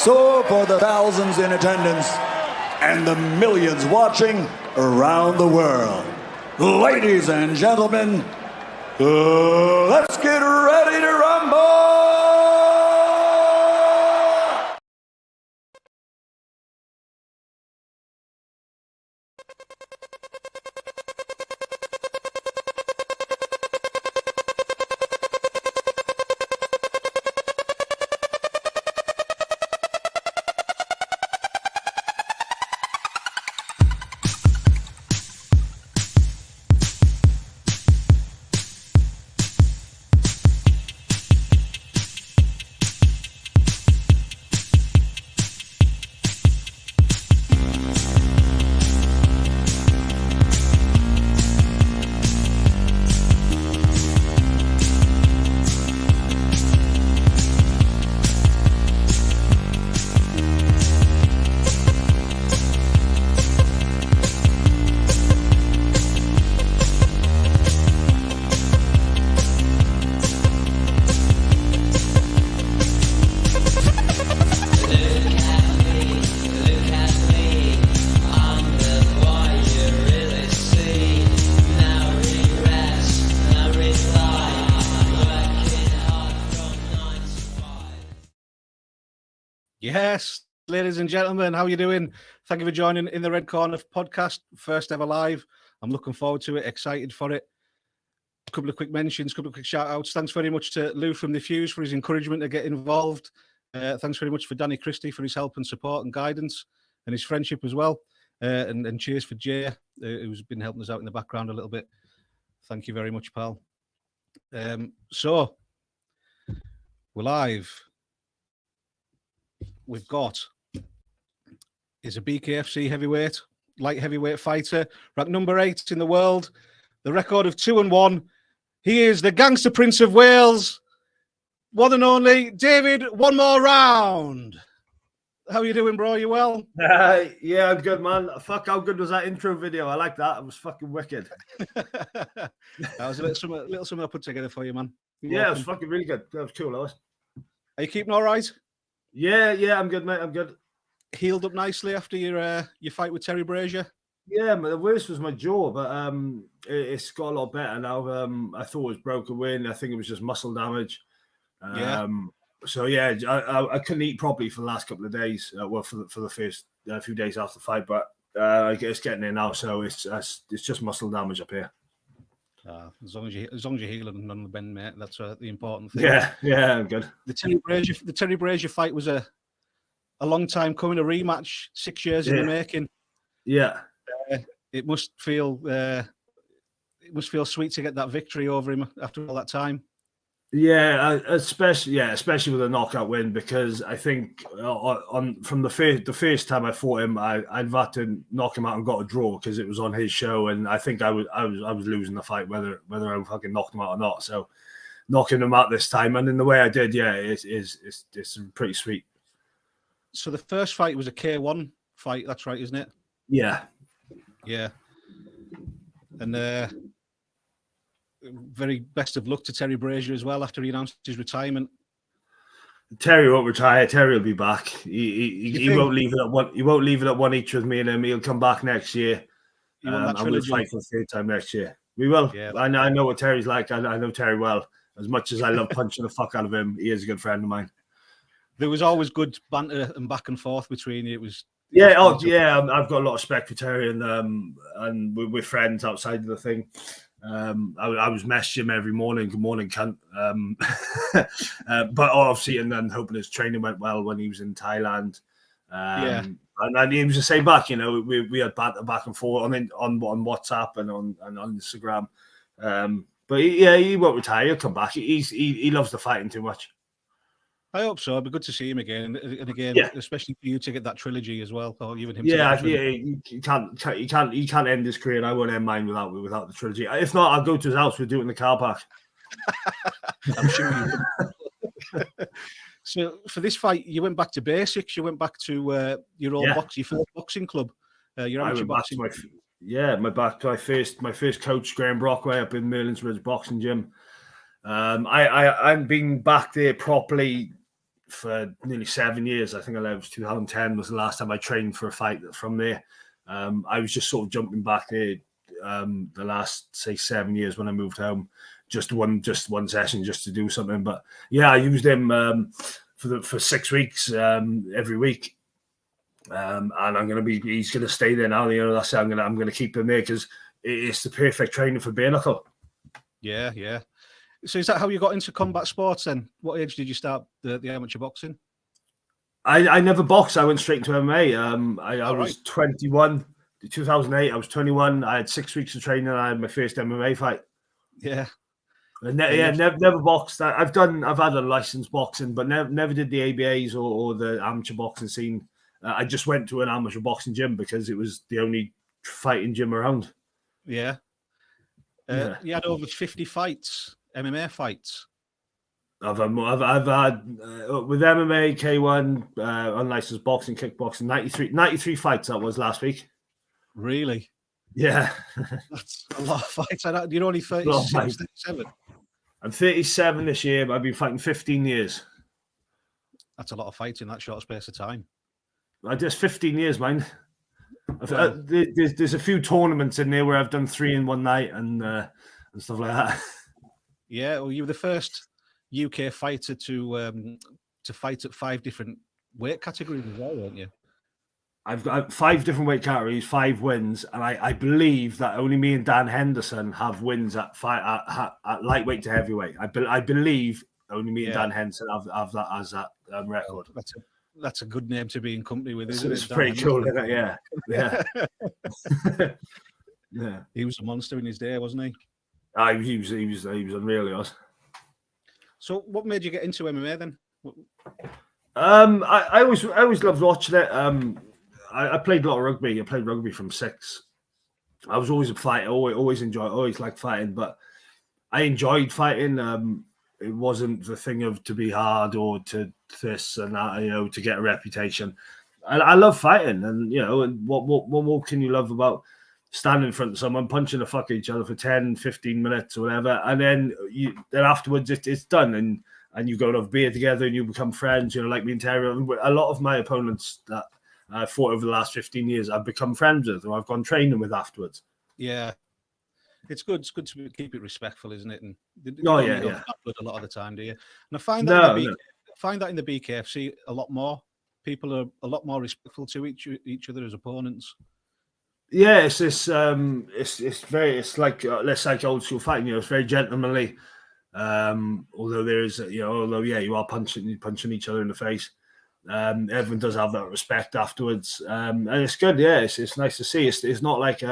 So for the thousands in attendance and the millions watching around the world, ladies and gentlemen, let's get ready to rumble! Yes, ladies and gentlemen, how are you doing? Thank you for joining in the Red Korner podcast, first ever live. I'm looking forward to it, excited for it. A couple of quick mentions, a couple of quick shout outs. Thanks very much to Lou from The Fuse for his encouragement to get involved. Thanks very much for Danny Christie for his help and support and guidance and his friendship as well. And cheers for Jay, who's been helping us out in the background a little bit. Thank you very much, pal. So, we're live. We've got is a BKFC light heavyweight fighter, ranked number 8 in the world, the record of 2-1. He is the gangster prince of Wales, one and only David. One more round. How are you doing, bro? You well? Yeah, I'm good, man. Fuck, how good was that intro video? I like that. It was fucking wicked. That was a little something I put together for you, man. It was fucking really good. That was cool, Lewis. Are you keeping all right? Yeah, I'm good, mate. I'm good. Healed up nicely after your fight with Terry Brazier? Yeah, the worst was my jaw, but it's got a lot better now. I thought it was broken wind. I think it was just muscle damage. So yeah, I couldn't eat properly for the last couple of days. For the first few days after the fight, but it's getting there now. So it's just muscle damage up here. As long as you're healing and none of the bend, mate, that's the important thing. Yeah, I'm good. The Terry Brazier fight was a long time coming, a rematch, 6 years in the making. Yeah, it must feel sweet to get that victory over him after all that time. Yeah, especially with a knockout win, because I think from the first time I fought him, I'd had to knock him out and got a draw because it was on his show, and I think I was losing the fight whether I fucking knocked him out or not. So knocking him out this time, and in the way I did, it's pretty sweet. So the first fight was a K1 fight. That's right, isn't it? Yeah. And very best of luck to Terry Brazier as well after he announced his retirement. Terry won't retire. Terry will be back. He won't leave it at one. He won't leave it at one each with me and him. He'll come back next year. And we'll fight for the third time next year. We will. Yeah. I know what Terry's like. I know Terry well. As much as I love punching the fuck out of him, he is a good friend of mine. There was always good banter and back and forth between you. It was. Yeah. I've got a lot of respect for Terry, and we're friends outside of the thing. I was messaging him every morning. Good morning, cunt. But obviously, and then hoping his training went well when he was in Thailand. And he was the same back. You know, we had banter back and forth on WhatsApp and on Instagram. But he won't retire. He'll come back. He loves the fighting too much. I hope so. It'd be good to see him again, and again, especially for you to get that trilogy as well. Or you and him. He can't end his career, and I won't end mine without the trilogy. If not, I'll go to his house. We'll do it in the car park. I'm sure you would. So for this fight, you went back to basics. You went back to your old your first boxing club. Your amateur boxing. My first coach, Graham Brockway, up in Merlin's Ridge Boxing Gym. I've been back there properly for nearly 7 years. I think it was 2010 was the last time I trained for a fight from there. I was just sort of jumping back there the last, say, 7 years when I moved home, just one session just to do something. But yeah, I used him for 6 weeks every week. And he's going to stay there now. You know, that's it. I'm going to keep him there because it's the perfect training for bare knuckle. Yeah, yeah. So is that how you got into combat sports then? What age did you start the amateur boxing? I never boxed. I went straight into MMA. I was 21. 2008, I was 21. I had 6 weeks of training. I had my first MMA fight. Yeah. Never boxed. I've had a licensed boxing, but never did the ABAs or the amateur boxing scene. I just went to an amateur boxing gym because it was the only fighting gym around. Yeah. You had over 50 fights, MMA fights. I've had with MMA, K1, unlicensed boxing, kickboxing, 93 fights. That was last week. Really? Yeah. That's a lot of fights. You're only 36, 37. I'm 37 this year, but I've been fighting 15 years. That's a lot of fights in that short space of time. I just 15 years, man. There's a few tournaments in there where I've done 3 in one night and stuff like that. Yeah, well, you were the first UK fighter to fight at 5 different weight categories as well, weren't you? I've got 5 different weight categories, 5 wins, and I believe that only me and Dan Henderson have wins at lightweight to heavyweight. I believe only me and Dan Henderson have that as that record. That's a good name to be in company with, isn't it? It's pretty cool, isn't it? Yeah. Yeah. He was a monster in his day, wasn't he? He was unreal, he was. So what made you get into MMA then? I always loved watching it. I played a lot of rugby. I played rugby from 6. I was always a fighter. Always liked fighting, but I enjoyed fighting. It wasn't the thing of to be hard or to this and that, you know, to get a reputation. I love fighting, and you know, and what more can you love about standing in front of someone, punching the fuck each other for 10, 15 minutes or whatever, and then afterwards it's done, and you go and have a beer together and you become friends, you know, like me and Terry. A lot of my opponents that I fought over the last 15 years, I've become friends with, or I've gone training with afterwards. Yeah. It's good to keep it respectful, isn't it? And you don't a lot of the time, do you? And I find that in the BKFC a lot more. People are a lot more respectful to each other as opponents. Yeah, it's like let's say old school fighting. You know, it's very gentlemanly. Although there is, you are punching each other in the face. Everyone does have that respect afterwards, and it's good. Yeah, it's nice to see. It's not like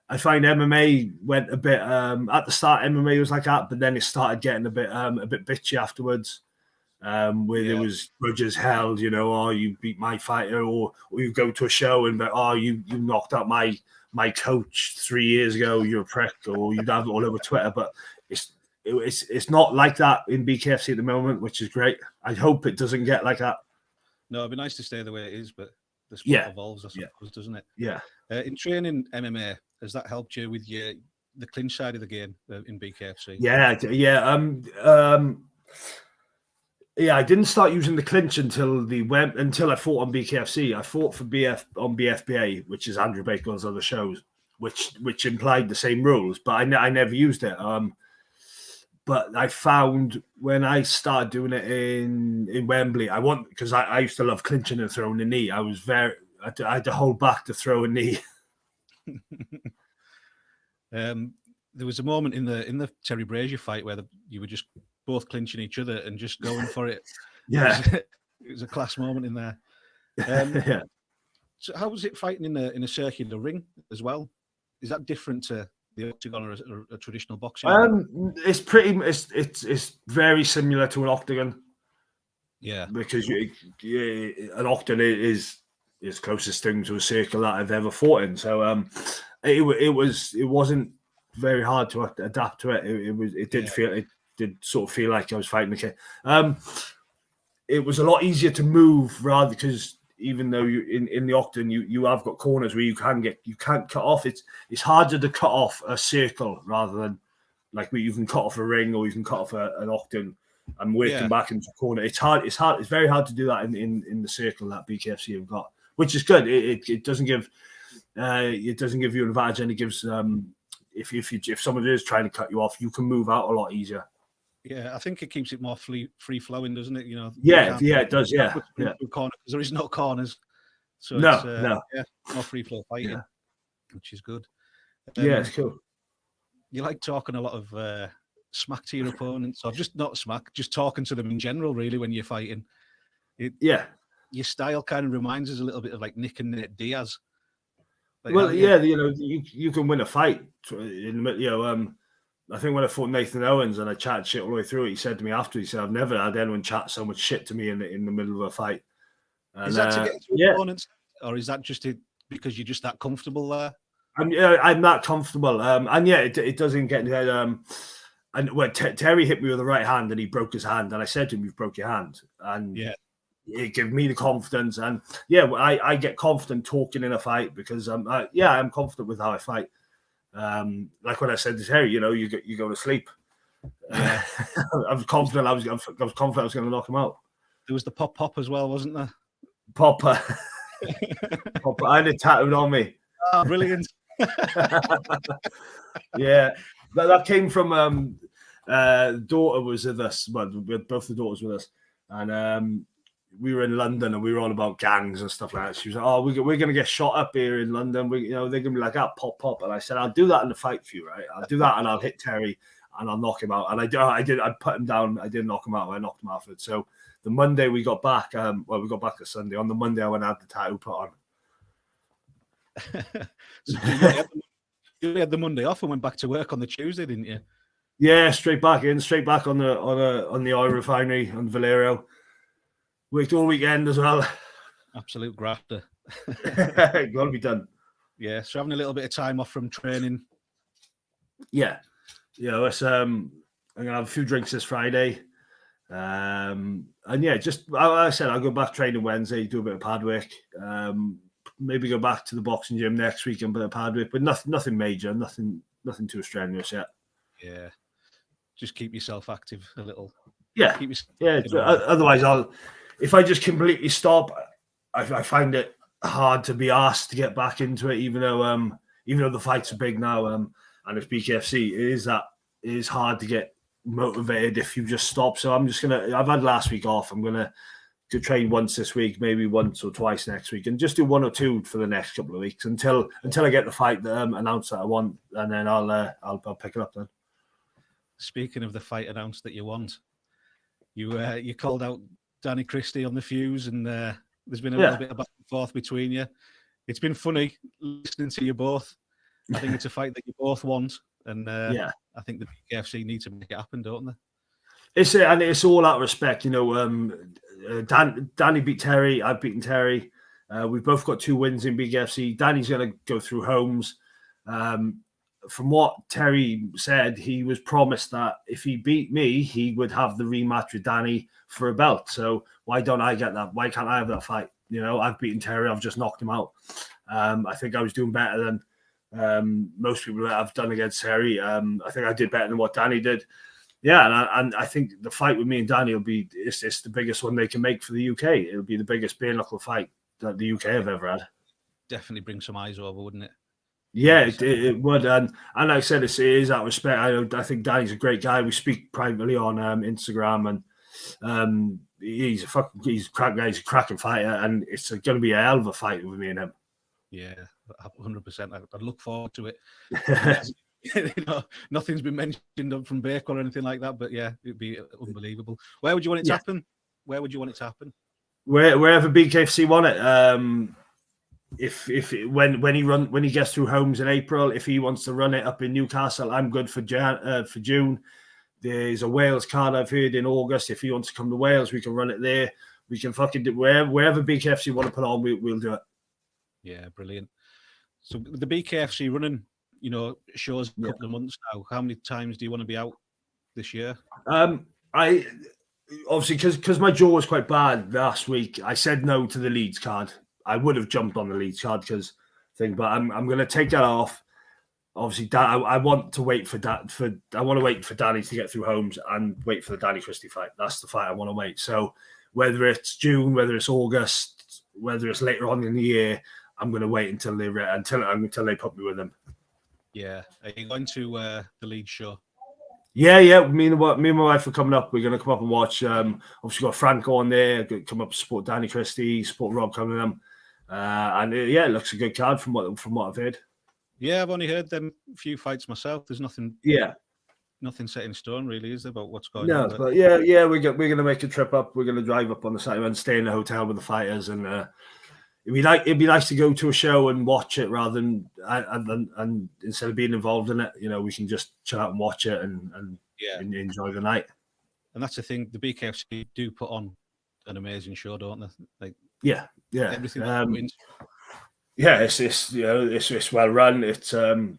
I find MMA went a bit at the start. MMA was like that, but then it started getting a bit bitchy afterwards. Where there was grudges held, you know, oh, you beat my fighter, or you go to a show and you knocked out my coach 3 years ago, you're a prick, or you'd have it all over Twitter. But it's not like that in BKFC at the moment, which is great. I hope it doesn't get like that. No, it'd be nice to stay the way it is, but the sport evolves, I suppose, doesn't it? Yeah. In training MMA, has that helped you with the clinch side of the game in BKFC? Yeah. Yeah, I didn't start using the clinch until I fought on BKFC. I fought for on BFBA, which is Andrew Baker's other shows, which implied the same rules, but I never used it. But I found when I started doing it in Wembley, because I used to love clinching and throwing a knee. I had to hold back to throw a knee. There was a moment in the Terry Brazier fight where you were just both clinching each other and just going for it. Yeah, it was a class moment in there. Yeah. So, how was it fighting in a circular ring as well? Is that different to the octagon or a traditional boxing? It's very similar to an octagon. Yeah, because an octagon is closest thing to a circle that I've ever fought in. So it wasn't very hard to adapt to it. It did sort of feel like I was fighting the kid. It was a lot easier to move rather, because even though you in the octagon you have got corners where you can't cut off. It's harder to cut off a circle rather than like where you can cut off a ring or you can cut off an octagon. I'm working back into the corner. It's hard. It's very hard to do that in the circle that BKFC have got, which is good. It doesn't give you an advantage, and it gives if somebody is trying to cut you off, you can move out a lot easier. Yeah, I think it keeps it more free flowing, doesn't it? You know. Yeah, it does. Yeah. Corner, because there is no corners, so no, it's more free flow fighting, which is good. Yeah, it's cool. You like talking a lot of smack to your opponents, or just not smack, just talking to them in general, really, when you're fighting. Your style kind of reminds us a little bit of like Nick and Nate Diaz. Well, you can win a fight. I think when I fought Nathan Owens and I chatted shit all the way through it, he said to me after, he said, "I've never had anyone chat so much shit to me in the middle of a fight." And, is that to get to opponents, or is that just because you're just that comfortable there? I'm that comfortable, and it doesn't get. And when Terry hit me with the right hand and he broke his hand, and I said to him, "You've broke your hand," and it gave me the confidence, and I get confident talking in a fight because I'm confident with how I fight. Like when I said to Terry, you go to sleep. I was confident. I was confident I was going to knock him out. There was the pop as well, wasn't there? Popper. I had it tattooed on me. Oh, brilliant. Yeah, that came from daughter was with us. Well, we had both the daughters with us, and we were in London and we were all about gangs and stuff like that. She was like, "Oh, we're going to get shot up here in London. They're going to be like, pop." And I said, "I'll do that in the fight for you, right? I'll do that and I'll hit Terry and I'll knock him out." And I did. I put him down. I didn't knock him out. I knocked him afterwards. So the Monday we got back. We got back to Sunday. On the Monday, I went and had the tattoo put on. So you had the Monday off and went back to work on the Tuesday, didn't you? Yeah, straight back on the oil refinery on Valerio. Worked all weekend as well. Absolute grafter. Got to be done. Yeah, so having a little bit of time off from training. Yeah. It's I'm gonna have a few drinks this Friday. And just like I said, I'll go back training Wednesday, do a bit of pad work. Maybe go back to the boxing gym next week and a bit of pad work, but nothing major, nothing too strenuous yet. Yeah. Just keep yourself active a little. Yeah. Otherwise if I just completely stop, I find it hard to be asked to get back into it, even though the fights are big now, and it's BKFC, it is hard to get motivated if you just stop. So I've had last week off. I'm gonna train once this week, maybe once or twice next week, and just do one or two for the next couple of weeks until I get the fight announced that I want, and then I'll pick it up then. Speaking of the fight announced that you want, you called out Danny Christie on the fuse, and there's been a little bit of back and forth between you. It's been funny listening to you both. I think it's a fight that you both want, and I think the BKFC need to make it happen, don't they? It's all out of respect, Danny beat Terry. I've beaten Terry. We've both got 2 wins in BKFC. Danny's going to go through Holmes. From what Terry said, he was promised that if he beat me, he would have the rematch with Danny for a belt. So why don't I get that? Why can't I have that fight? I've beaten Terry. I've just knocked him out. I think I was doing better than most people that I've done against Terry. I think I did better than what Danny did. Yeah, and I think the fight with me and Danny it's the biggest one they can make for the UK. It'll be the biggest bare knuckle fight that the UK have ever had. Definitely bring some eyes over, wouldn't it? Yeah, it would, and like I said, it is out of respect. I think Danny's a great guy. We speak privately on Instagram, and he's a cracking guy. He's a cracking fighter, and it's going to be a hell of a fight with me and him. Yeah, 100%. I look forward to it. Nothing's been mentioned from Baker or anything like that, but yeah, it'd be unbelievable. Where would you want it to happen? Where would you want it to happen? Wherever BKFC want it. When he gets through Holmes in April, if he wants to run it up in Newcastle, I'm good for June. There's a Wales card I've heard in August. If he wants to come to Wales, we can run it there. We can fucking do wherever BKFC want to put on, we'll do it. Yeah, brilliant. So the BKFC running, shows a couple of months now. How many times do you want to be out this year? I obviously because my jaw was quite bad last week. I said no to the Leeds card. I would have jumped on the Leeds card but I'm going to take that off. obviously, I want to wait for that. I want to wait for Danny to get through Holmes and wait for the Danny Christie fight. That's the fight I want to wait. So whether it's June, whether it's August, whether it's later on in the year, I'm going to wait until they put me with them. Yeah, are you going to the league show? Yeah. Me and my wife are coming up. We're going to come up and watch. Obviously, got Franco on there. Come up to support Danny Christie, support Rob Cunningham, and it looks a good card from what I've heard. Yeah, I've only heard them few fights myself. There's nothing. Yeah. Nothing set in stone, really, is there, about what's going on? No, but yeah, we're going to make a trip up. We're going to drive up on the Saturday and stay in the hotel with the fighters, and it'd be nice to go to a show and watch it rather than and instead of being involved in it, we can just chill out and watch it and enjoy the night. And that's the thing. The BKFC do put on an amazing show, don't they? Like everything. Yeah, it's well run. It's all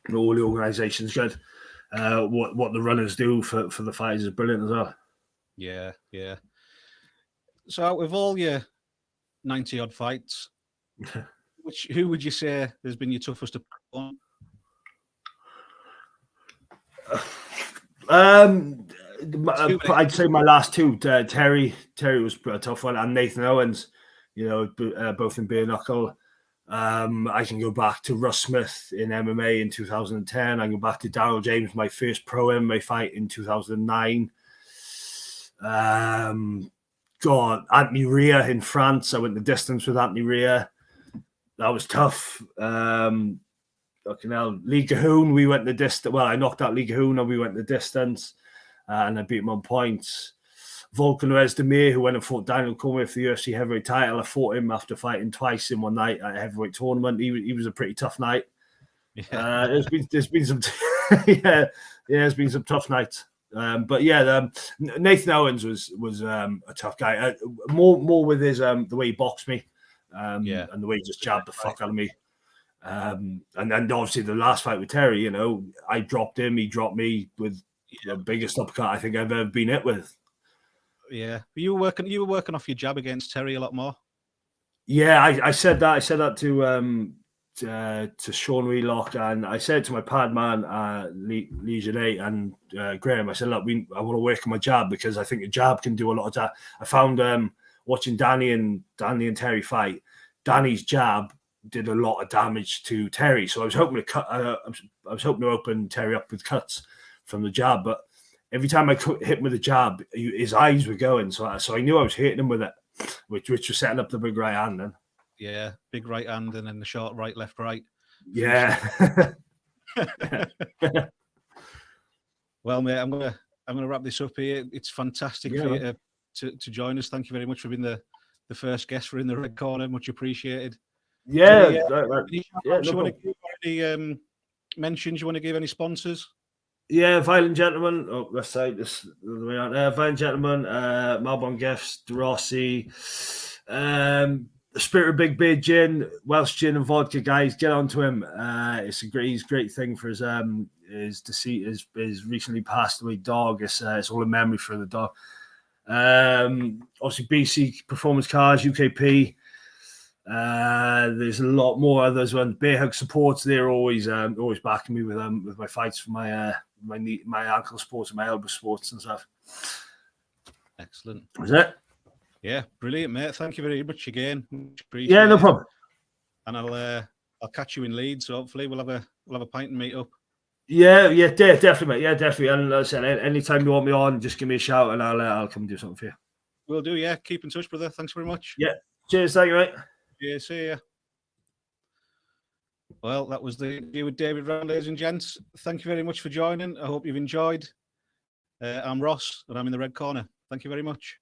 the organisation's good. What the runners do for the fighters is brilliant as well. Yeah. So out of all your 90-odd fights, who would you say has been your toughest to put on? I'd say my last two. Terry was a tough one, and Nathan Owens. Both in bare knuckle. I can go back to Russ Smith in MMA in 2010. I can go back to Daryl James, my first pro MMA fight in 2009. Anthony Ria in France. I went the distance with Anthony Ria. That was tough. Fucking hell. Lee Cahoon, we went the distance. Well, I knocked out Lee Cahoon and we went the distance. And I beat him on points. Volkan Oezdemir, who went and fought Daniel Cormier for the UFC heavyweight title. I fought him after fighting twice in one night at a heavyweight tournament. He was a pretty tough night. Yeah. There's been some there's been some tough nights. Nathan Owens was a tough guy. More with his the way he boxed me, and the way he just jabbed the fuck out of me. And then obviously the last fight with Terry, I dropped him, he dropped me with the biggest uppercut I think I've ever been hit with. Yeah, you were working off your jab against Terry a lot more. Yeah, I said that. I said that to Sean Wheelock, and I said to my pad man, Legion 8 and Graham, I said, look, I want to work on my jab because I think a jab can do a lot of that. I found watching Danny and Terry fight, Danny's jab did a lot of damage to Terry. So I was hoping to open Terry up with cuts from the jab, but every time I hit him with a jab, his eyes were going. So I knew I was hitting him with it, which was setting up the big right hand then. Yeah, big right hand and then the short right, left, right. Yeah. Well, mate, I'm gonna wrap this up here. It's fantastic for you to join us. Thank you very much for being the first guest for In the Red Corner. Much appreciated. Yeah. You want to give any mentions? You want to give any sponsors? Yeah, Violent Gentleman. Oh, let's say this the way out there. Violent Gentleman, Malbon Gifts, De Rossi, the Spirit of Big Beard Gin, Welsh Gin and Vodka, guys. Get onto him. It's a great thing for his recently passed away dog. It's all a memory for the dog. Obviously BC Performance Cars, UKP. There's a lot more others. When Bear Hug Supports, they're always backing me with my fights for my ankle sports and my elbow sports and stuff. Excellent. Was it? Yeah, brilliant, mate. Thank you very much again. Yeah, no problem. And I'll catch you in Leeds. So hopefully we'll have a pint and meet up. Yeah, definitely, mate. Yeah, definitely. And like I said, anytime you want me on, just give me a shout and I'll come do something for you. Will do. Yeah, keep in touch, brother. Thanks very much. Yeah. Cheers. Thank you, mate. Yeah, see ya. Well, that was the interview with David Round, ladies and gents. Thank you very much for joining. I hope you've enjoyed. I'm Ross, and I'm in the Red Corner. Thank you very much.